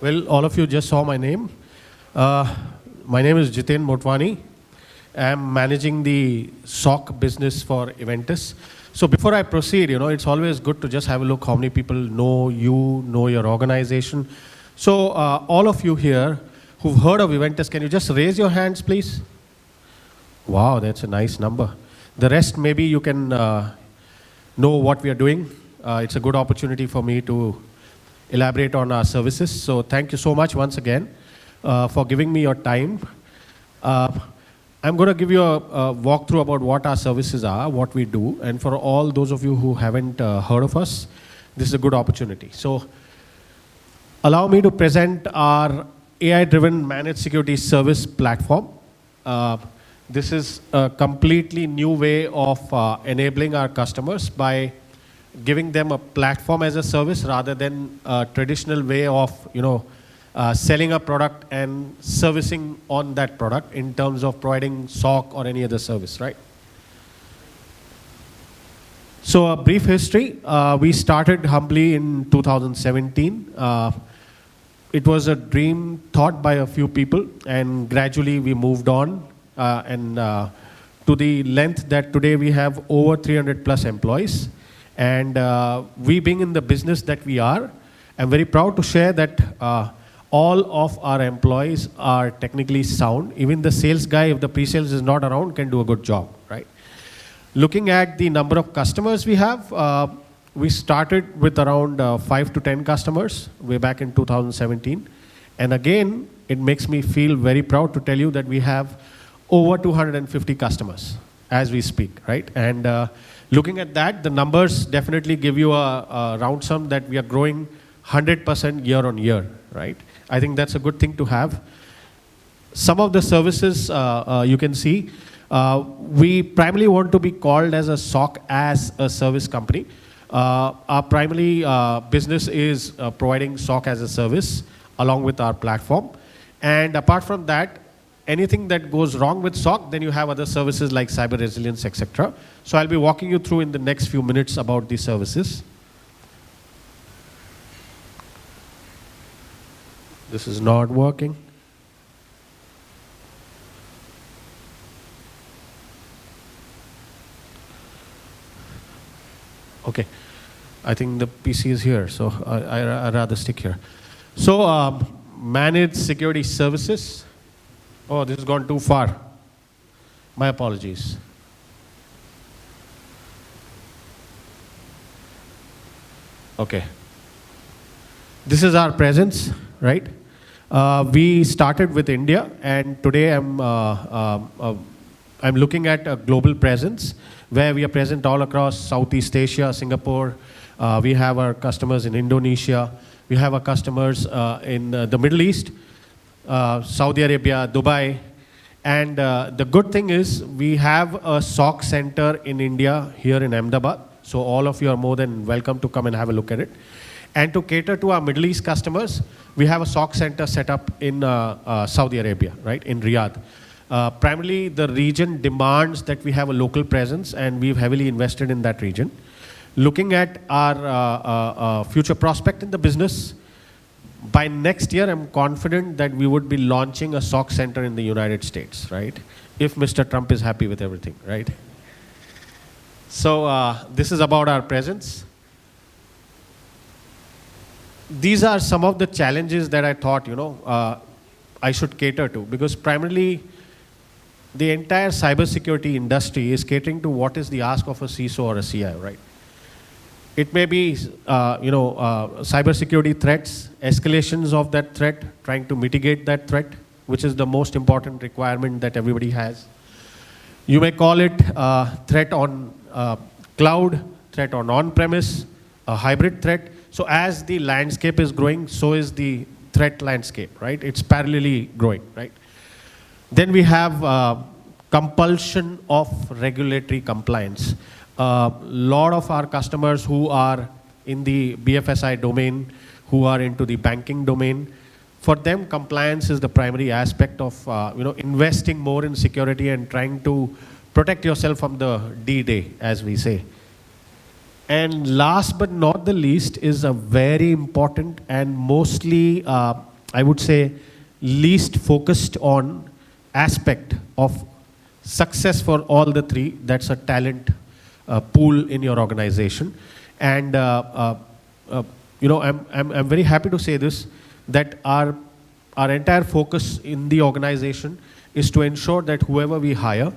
Well, all of you just saw my name. Uh, my name is Jiten Motwani. I'm managing the SOC business for Eventus. So before I proceed, it's always good to just have a look how many people know you, know your organization. So all of you here who've heard of Eventus, can you just raise your hands, please? Wow, that's a nice number. The rest, maybe you can know what we are doing. It's a good opportunity for me to elaborate on our services. So thank you so much once again for giving me your time. I'm going to give you a walkthrough about what our services are, what we do, and for all those of you who haven't heard of us, this is a good opportunity. So allow me to present our AI-driven managed security service platform. This is a completely new way of enabling our customers by giving them a platform as a service rather than a traditional way of, selling a product and servicing on that product in terms of providing SOC or any other service, right? So a brief history, we started humbly in 2017. It was a dream thought by a few people, and gradually we moved on to the length that today we have over 300 plus employees. And we being in the business that we are, I'm very proud to share that all of our employees are technically sound. Even the sales guy, if the pre-sales is not around, can do a good job, right? Looking at the number of customers we have, we started with around 5 to 10 customers way back in 2017. And again, it makes me feel very proud to tell you that we have over 250 customers as we speak, right? And looking at that, the numbers definitely give you a round sum that we are growing 100% year on year, right? I think that's a good thing to have. Some of the services you can see, we primarily want to be called as a SOC as a service company. Our primary business is providing SOC as a service along with our platform. And apart from that, anything that goes wrong with SOC, then you have other services like cyber resilience, etc. So I'll be walking you through in the next few minutes about these services. This is not working. Okay, I think the PC is here, so I'd rather stick here. So managed security services. Oh, this has gone too far. My apologies. Okay. This is our presence, right? We started with India, and today I'm looking at a global presence where we are present all across Southeast Asia, Singapore. We have our customers in Indonesia. We have our customers in the Middle East. Saudi Arabia, Dubai, and the good thing is we have a SOC center in India here in Ahmedabad, so all of you are more than welcome to come and have a look at it. And to cater to our Middle East customers, we have a SOC center set up in Saudi Arabia, right, in Riyadh. Primarily, the region demands that we have a local presence, and we've heavily invested in that region. Looking at our future prospect in the business, by next year, I'm confident that we would be launching a SOC center in the United States, right? If Mr. Trump is happy with everything, right? So this is about our presence. These are some of the challenges that I thought, I should cater to, because primarily the entire cybersecurity industry is catering to what is the ask of a CISO or a CIO, right? It may be, cybersecurity threats, escalations of that threat, trying to mitigate that threat, which is the most important requirement that everybody has. You may call it threat on cloud, threat on on-premise, a hybrid threat. So as the landscape is growing, so is the threat landscape, right? It's parallelly growing, right? Then we have compulsion of regulatory compliance. A lot of our customers who are in the BFSI domain, who are into the banking domain, for them compliance is the primary aspect of investing more in security and trying to protect yourself from the D-Day, as we say. And last but not the least is a very important and mostly, I would say, least focused on aspect of success for all the three. That's a talent pool in your organization. And I'm very happy to say this, that our entire focus in the organization is to ensure that whoever we hire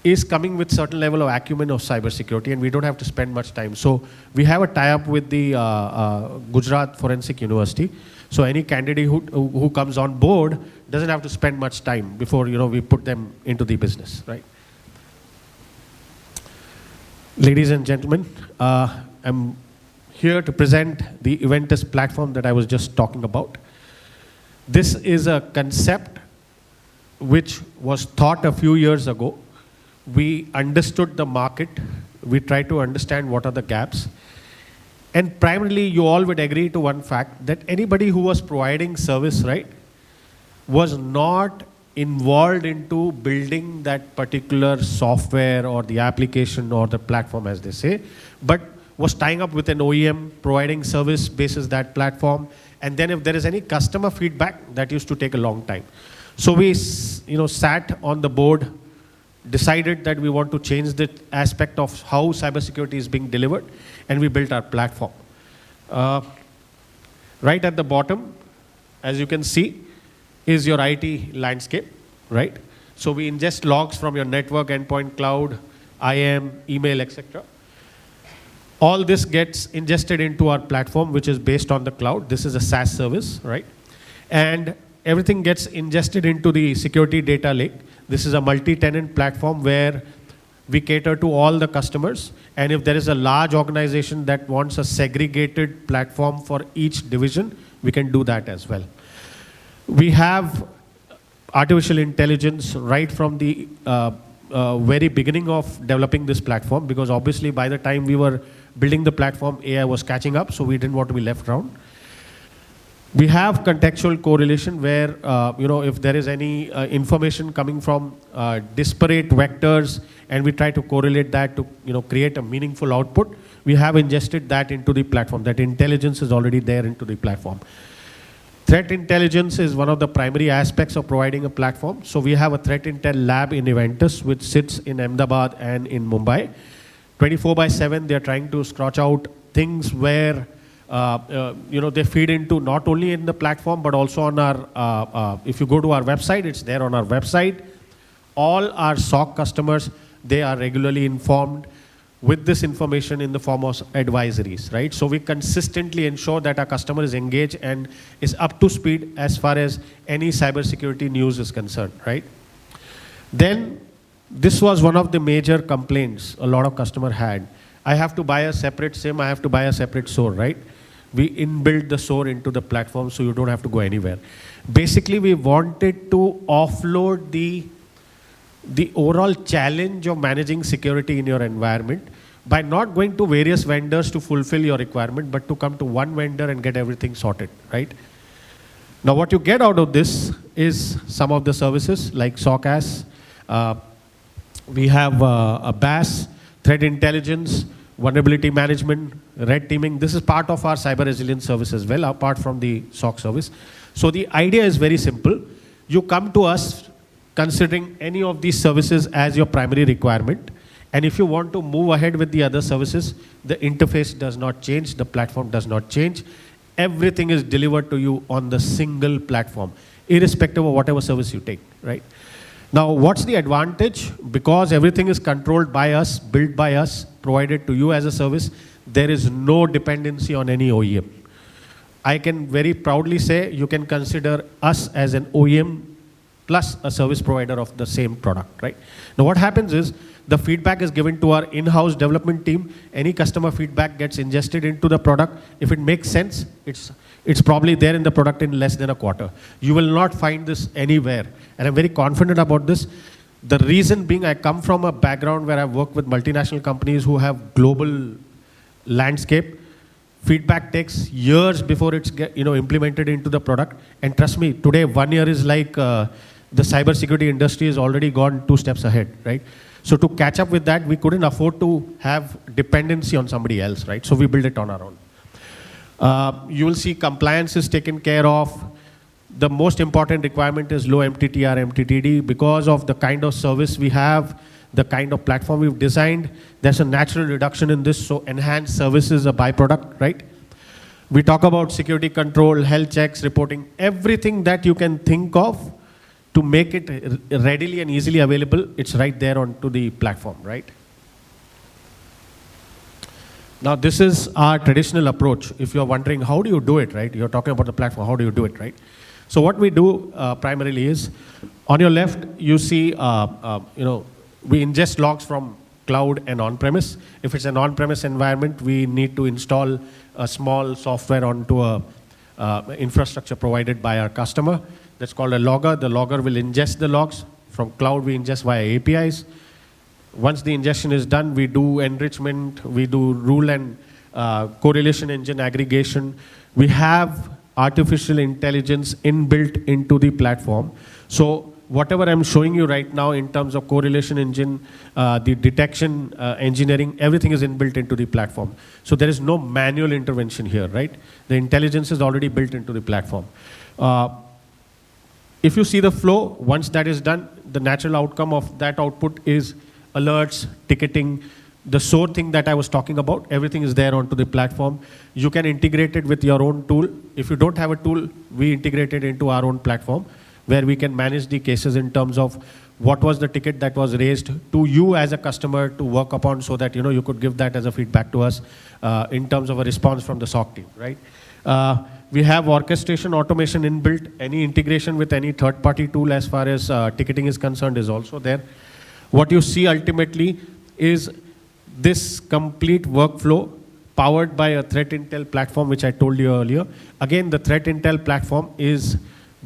is coming with certain level of acumen of cybersecurity, and we don't have to spend much time. So we have a tie-up with the Gujarat Forensic University. So any candidate who comes on board doesn't have to spend much time before we put them into the business, right? Ladies and gentlemen, I'm here to present the Eventus platform that I was just talking about. This is a concept which was thought a few years ago. We understood the market. We tried to understand what are the gaps. And primarily, you all would agree to one fact, that anybody who was providing service, right, was not involved into building that particular software or the application or the platform, as they say, but was tying up with an OEM, providing service basis that platform. And then if there is any customer feedback, that used to take a long time. So we sat on the board, decided that we want to change the aspect of how cybersecurity is being delivered, and we built our platform. Right at the bottom, as you can see, is your IT landscape, right? So we ingest logs from your network, endpoint, cloud, IAM, email, etc. All this gets ingested into our platform, which is based on the cloud. This is a SaaS service, right? And everything gets ingested into the security data lake. This is a multi-tenant platform where we cater to all the customers. And if there is a large organization that wants a segregated platform for each division, we can do that as well. We have artificial intelligence right from the very beginning of developing this platform, because obviously by the time we were building the platform, AI was catching up, so we didn't want to be left around. We have contextual correlation where, if there is any information coming from disparate vectors, and we try to correlate that to, create a meaningful output, we have ingested that into the platform. That intelligence is already there into the platform. Threat intelligence is one of the primary aspects of providing a platform. So we have a threat intel lab in Eventus, which sits in Ahmedabad and in Mumbai. 24/7, they're trying to scratch out things where they feed into not only in the platform, but also on our, if you go to our website, it's there on our website. All our SOC customers, they are regularly informed with this information in the form of advisories, right? So we consistently ensure that our customer is engaged and is up to speed as far as any cybersecurity news is concerned, right? Then this was one of the major complaints a lot of customer had. I have to buy a separate SIM, I have to buy a separate SOAR, right? We inbuilt the SOAR into the platform so you don't have to go anywhere. Basically, we wanted to offload the overall challenge of managing security in your environment by not going to various vendors to fulfill your requirement, but to come to one vendor and get everything sorted, right? Now, what you get out of this is some of the services like SOCAS. We have a BAS, threat intelligence, vulnerability management, red teaming. This is part of our cyber resilience service as well, apart from the SOC service. So the idea is very simple. You come to us considering any of these services as your primary requirement. And if you want to move ahead with the other services, the interface does not change, the platform does not change. Everything is delivered to you on the single platform, irrespective of whatever service you take, right? Now, what's the advantage? Because everything is controlled by us, built by us, provided to you as a service, there is no dependency on any OEM. I can very proudly say you can consider us as an OEM plus a service provider of the same product, right? Now, what happens is the feedback is given to our in-house development team. Any customer feedback gets ingested into the product. If it makes sense, it's probably there in the product in less than a quarter. You will not find this anywhere. And I'm very confident about this. The reason being, I come from a background where I've worked with multinational companies who have global landscape. Feedback takes years before it's implemented into the product. And trust me, today 1 year is like the cybersecurity industry has already gone 2 steps ahead, right? So to catch up with that, we couldn't afford to have dependency on somebody else, right? So we built it on our own. You will see compliance is taken care of. The most important requirement is low MTTR, MTTD. Because of the kind of service we have, the kind of platform we've designed, there's a natural reduction in this, so enhanced service is a byproduct, right? We talk about security control, health checks, reporting, everything that you can think of to make it readily and easily available, it's right there onto the platform, right? Now this is our traditional approach. If you're wondering, how do you do it, right? You're talking about the platform, how do you do it, right? So what we do primarily is, on your left, you see, we ingest logs from cloud and on-premise. If it's an on-premise environment, we need to install a small software onto a infrastructure provided by our customer. That's called a logger. The logger will ingest the logs. From cloud, we ingest via APIs. Once the ingestion is done, we do enrichment, we do rule and correlation engine aggregation. We have artificial intelligence inbuilt into the platform. So whatever I'm showing you right now in terms of correlation engine, the detection engineering, everything is inbuilt into the platform. So there is no manual intervention here, right? The intelligence is already built into the platform. If you see the flow, once that is done, the natural outcome of that output is alerts, ticketing, the SOAR thing that I was talking about, everything is there onto the platform. You can integrate it with your own tool. If you don't have a tool, we integrate it into our own platform, where we can manage the cases in terms of what was the ticket that was raised to you as a customer to work upon, so that you could give that as a feedback to us in terms of a response from the SOC team, right? We have orchestration automation inbuilt. Any integration with any third-party tool as far as ticketing is concerned is also there. What you see ultimately is this complete workflow powered by a threat intel platform, which I told you earlier. Again, the threat intel platform is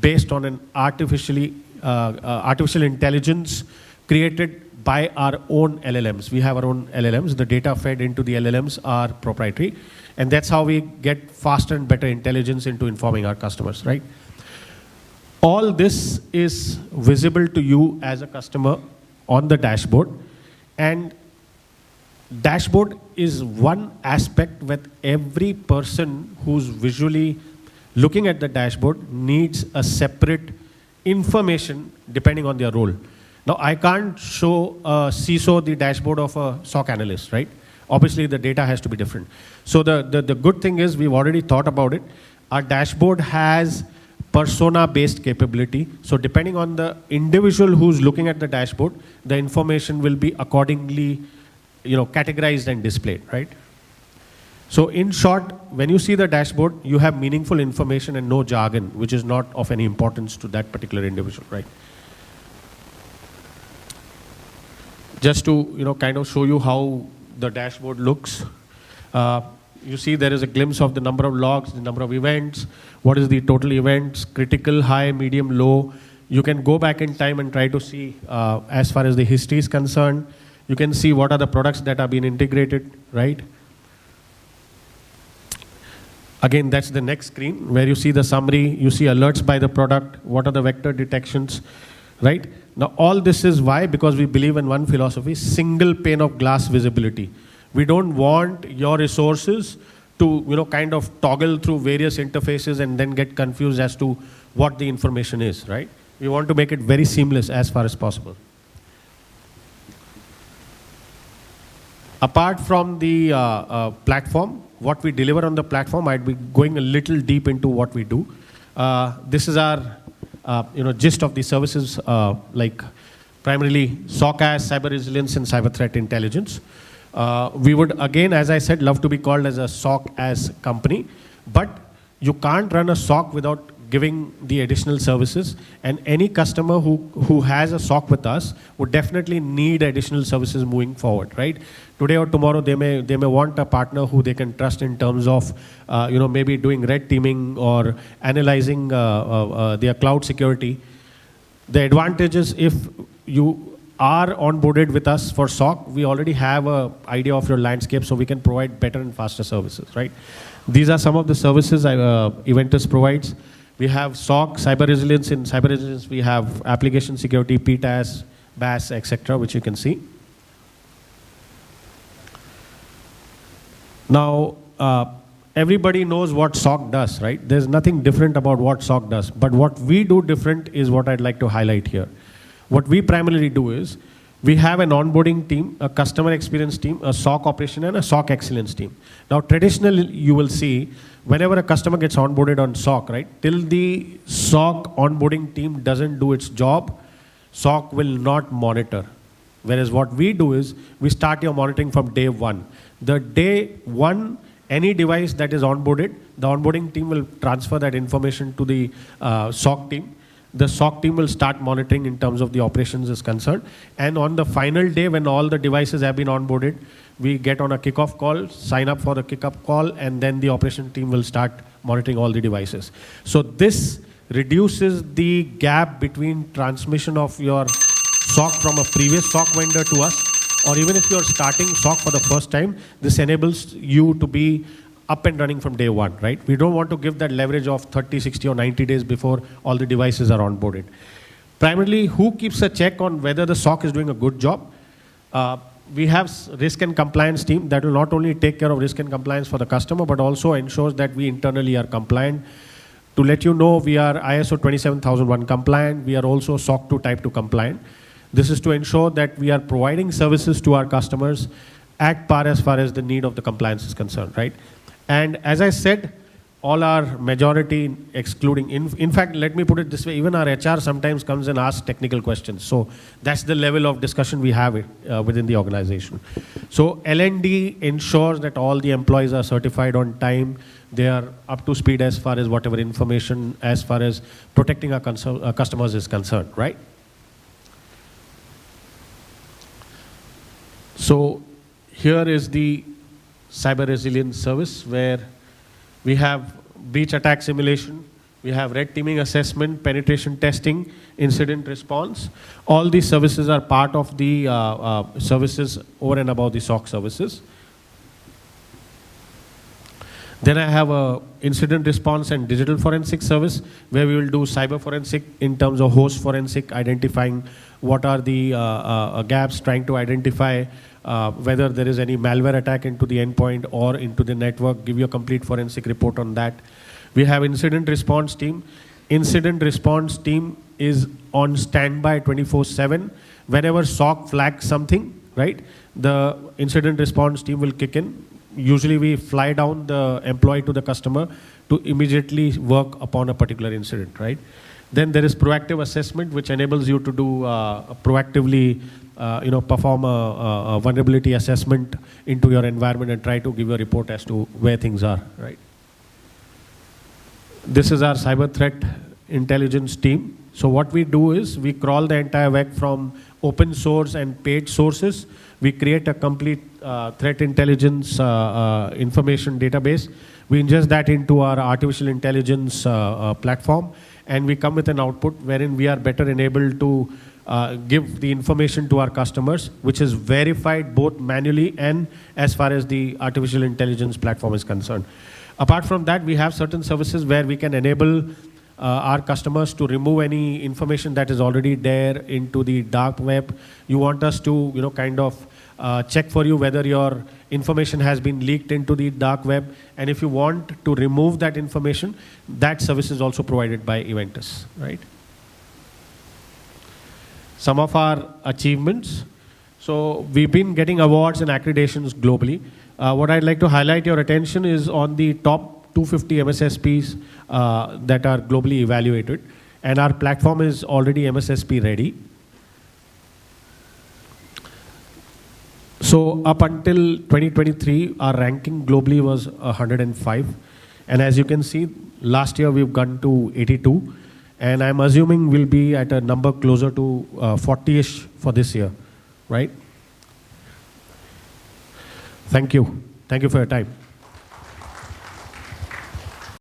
based on an artificial intelligence created by our own LLMs. We have our own LLMs. The data fed into the LLMs are proprietary. And that's how we get faster and better intelligence into informing our customers, right? All this is visible to you as a customer on the dashboard. And dashboard is one aspect where every person who's visually looking at the dashboard needs a separate information depending on their role. Now, I can't show a CISO the dashboard of a SOC analyst, right? Obviously, the data has to be different. So the good thing is we've already thought about it. Our dashboard has persona-based capability. So depending on the individual who's looking at the dashboard, the information will be accordingly categorized and displayed, right? So in short, when you see the dashboard, you have meaningful information and no jargon, which is not of any importance to that particular individual, right? Just to kind of show you how the dashboard looks. You see there is a glimpse of the number of logs, the number of events, what is the total events, critical, high, medium, low. You can go back in time and try to see as far as the history is concerned. You can see what are the products that are being integrated, right? Again, that's the next screen where you see the summary, you see alerts by the product, what are the vector detections, right? Now, all this is why? Because we believe in one philosophy, single pane of glass visibility. We don't want your resources to, kind of toggle through various interfaces and then get confused as to what the information is, right? We want to make it very seamless as far as possible. Apart from the platform, what we deliver on the platform, I'd be going a little deep into what we do. This is our gist of the services, like primarily SOC as cyber resilience and cyber threat intelligence. We would, again, as I said, love to be called as a SOC as company, but you can't run a SOC without giving the additional services, and any customer who has a SOC with us would definitely need additional services moving forward, right? Today or tomorrow, they may want a partner who they can trust in terms of, maybe doing red teaming or analyzing their cloud security. The advantage is if you are onboarded with us for SOC, we already have an idea of your landscape, so we can provide better and faster services, right? These are some of the services Eventus provides. We have SOC, cyber resilience. In cyber resilience, we have application security, PTAS, BAS, etc., which you can see. Now, everybody knows what SOC does, right? There's nothing different about what SOC does. But what we do different is what I'd like to highlight here. What we primarily do is, we have an onboarding team, a customer experience team, a SOC operation, and a SOC excellence team. Now, traditionally, you will see, whenever a customer gets onboarded on SOC, right, till the SOC onboarding team doesn't do its job, SOC will not monitor. Whereas what we do is, we start your monitoring from day one. The day one, any device that is onboarded, the onboarding team will transfer that information to the SOC team. The SOC team will start monitoring in terms of the operations is concerned. And on the final day, when all the devices have been onboarded, we get on a kickoff call, sign up for the kickoff call, and then the operation team will start monitoring all the devices. So this reduces the gap between transmission of your SOC from a previous SOC vendor to us, or even if you're starting SOC for the first time, this enables you to be up and running from day one, right? We don't want to give that leverage of 30, 60, or 90 days before all the devices are onboarded. Primarily, who keeps a check on whether the SOC is doing a good job? We have risk and compliance team that will not only take care of risk and compliance for the customer, but also ensures that we internally are compliant. To let you know, we are ISO 27001 compliant. We are also SOC 2 Type 2 compliant. This is to ensure that we are providing services to our customers at par as far as the need of the compliance is concerned, right? And as I said, all our majority, excluding, in fact, let me put it this way, even our HR sometimes comes and asks technical questions. So that's the level of discussion we have within the organization. So L&D ensures that all the employees are certified on time. They are up to speed as far as whatever information, as far as protecting our customers is concerned, right? So here is the cyber resilience service, where we have breach attack simulation, we have red teaming assessment, penetration testing, incident response. All these services are part of the services over and above the SOC services. Then I have a incident response and digital forensic service, where we will do cyber forensic in terms of host forensic, identifying what are the gaps, trying to identify whether there is any malware attack into the endpoint or into the network, give you a complete forensic report on that. We have incident response team. Incident response team is on standby 24/7. Whenever SOC flags something, right, the incident response team will kick in. Usually we fly down the employee to the customer to immediately work upon a particular incident, right? Then there is proactive assessment, which enables you to do proactively perform a vulnerability assessment into your environment and try to give a report as to where things are, right? This is our cyber threat intelligence team. So what we do is we crawl the entire web from open source and paid sources. We create a complete threat intelligence information database. We ingest that into our artificial intelligence platform, and we come with an output wherein we are better enabled to give the information to our customers, which is verified both manually and as far as the artificial intelligence platform is concerned. Apart from that, we have certain services where we can enable our customers to remove any information that is already there into the dark web. You want us to, kind of check for you whether your information has been leaked into the dark web. And if you want to remove that information, that service is also provided by Eventus, right? Some of our achievements. So we've been getting awards and accreditations globally. What I'd like to highlight your attention is on the top 250 MSSPs that are globally evaluated. And our platform is already MSSP ready. So up until 2023, our ranking globally was 105. And as you can see, last year we've gone to 82. And I'm assuming we'll be at a number closer to 40-ish for this year, right? Thank you. Thank you for your time.